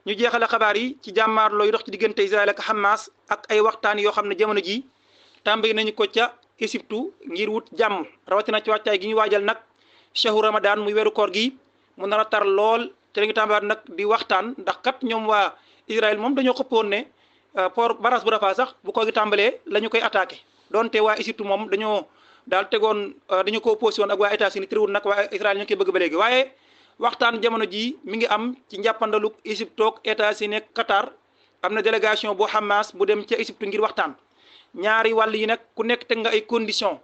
ñu jeexale xabaar yi ci jàmmaarloo yu dox ci diggante Israël ak Hamas ak ay waxtaan yoo xam ne jamono ji tàmbali nañu ko ca Égypte ngir wut jàmm rawatina ci wàccaay gi ñu waajal nag shahru Ramadan muy weeru koor gi mu nar a tar lool te dañu tàmbaliwaat nag di waxtaan ndax kat ñoom waa Israël moom dañoo xëppoon ne port barrage bu Rafah sax bu koor gi tàmbalee la ñu koy attaqué donte waa Égypte moom dañoo daal tegoon dañu ko opposé woon ak waa États-Unis terewul nag waa Israël ñu koy bëgg ba léegi waaye waxtaan jamono ji mi ngi am ci njàppandalu Égypte ak États-Unis ak Qatar am na délégation bu Hamas bu dem ca Égypte ngir waxtaan ñaari wàll yi nag ku nekk teg nga ay conditions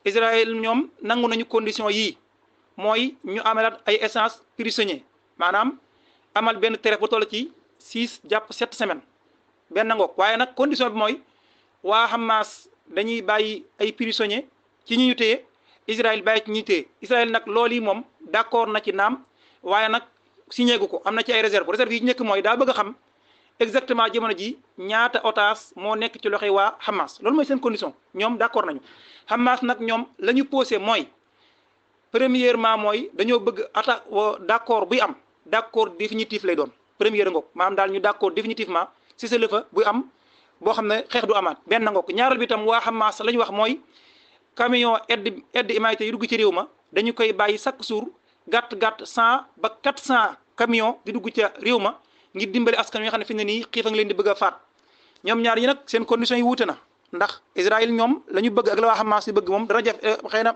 Israël ñoom nangu nañu conditions yii mooy ñu amelaat ay échange prisonniers maanaam amal benn trêve bu toll ci 6 jàpp 7 semaines benn ngoog waaye nag condition bi mooy waa Hamas dañuy bàyyi ay prisonniers ci ñi ñu téye Israël bàyyi ci ñi téye Israël nag loolu yi moom d'accord na ci naam waaye nag signé gu ko am na ci ay réserve yi njëkk mooy daa bëgg a xam exactement jamono ji ñaata otage moo nekk ci loxoy waa Hamas loolu mooy seen condition ñoom d'accord nañu Hamas nag ñoom la ñu posé mooy premièrement mooy dañoo bëgg attaque d'accord buy am d'accord définitif lay doon première ngoog maanaam daal ñu d'accord définitivement cessez-le-feu buy am boo xam ne xeex du amaat benn ngoog ñaareel bi tam waa Hamas la ñu wax mooy camion aide humanitaire yi dugg ci réew ma dañu koy bàyyi chaque jour gàtt 100 ba 400 camions di dugg ca réew ma ngir dimbali askan wi nga xam ne fi ne nii xiif a ngi leen di bëgg a faat ñoom ñaar yi nag seen conditions yi wuute na ndax Israël ñoom la ñu bëgg ak la waa Hamas yi bëgg moom dana jafe xëy na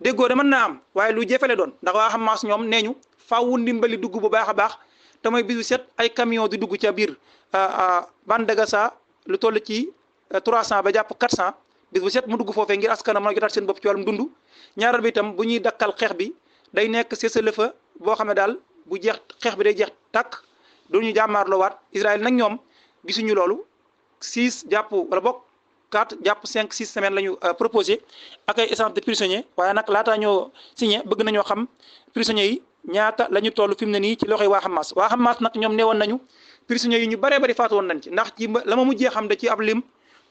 déggoo de mën naa am waaye lu jëfele doon ndax waa Hamas ñoom nee ñu faaw ndimbali dugg bu baax a baax te mooy bisu set ay camion di dugg ca biir bande de Gaza lu toll ci 300 ba jàpp 400 bis bu set mu dugg foofee ngir askan mën a jotaat seen bopp ci wàllum dund ñaareel bi itam bu ñuy dakkal xeex bi day nekk cessez-le-feu boo xam ne daal bu jeex xeex bi day jeex tàkk du ñu jàmmaarloo waat Israël nag ñoom gisuñu loolu 6 jàpp wala bokk 4 jàpp 5 6 semaines la ñu proposé ak ay échange de prisonniers waaye nag laataa ñoo signé bëgg nañoo xam prisonniers yi ñaata la ñu toll fi mu ne nii ci loxoy waa Hamas nag ñoom neewoon nañu prisonniers yi ñu baree bari faatu woon nañ ci ndax ci la ma mujjee xam da ci ab lim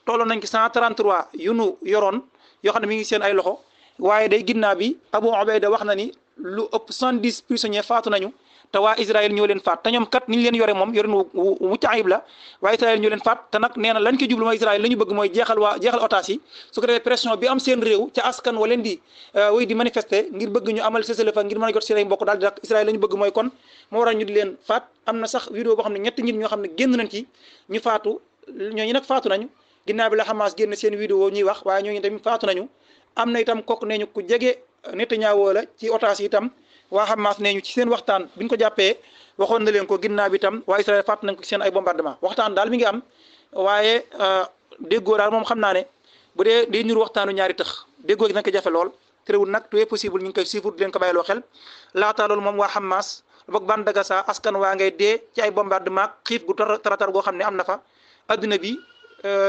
tolloon nañ ci 133 yu nu yoroon yoo xam ne mi ngi seen ay loxo waaye day ginnaaw bi Abu Ubayda wax na ni lu ëpp 70 prisonniers faatu nañu te waa Israël ñoo leen faat te ñoom kat ni ñu leen yore moom yoren wu mucc ayib la waa Israël ñoo leen faat te nag nee na lañ ko jublu mooy Israël la ñu bëgg mooy jeexal otage yi su ko defee pression bi am seen réew ca askan wa leen di wéy di manifester ngir bëgg ñu amal cessez-le-feu ngir mën a jot seen ay mbokk daal di dak Israël la ñu bëgg mooy kon moo waral ñu di leen faat am na sax vidéo boo xam ne ñetti nit ñoo xam ne génn nañ ci ñu faatu ñooñu nag faatu nañu ginnaaw bi la Hamas génn seen vidéo ñuy wax waaye ñooñu tamit faatu nañu am na itam kooku nee ñu ku jege Netanyahu la ci otage yi itam waa Hamas nee ñu ci seen waxtaan bi ñu ko jàppee waxoon na leen ko ginnaaw bi itam waa Israël faat nañ ko ci seen ay bombardement waxtaan daal mi ngi am waaye déggoo daal moom xam naa ne bu dee day niru waxtaanu ñaari tëx déggoo gi nañ ko jafe lool terewul nag tout est possible ñu ngi koy suivre di leen ko bàyyiloo xel laataa loolu moom waa Hamas boog bande de Gaza askan waa ngay dee ci ay bombardement xiif gu taratar goo xam ne am na fa adduna bi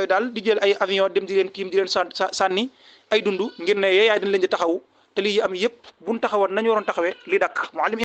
daal di jël ay avion dem di leen tiim di leen sànni ay dund ngir ne yaay dañ leen di taxawu te lii am yëpp buñ taxawoon nañu waroon taxawee li dakk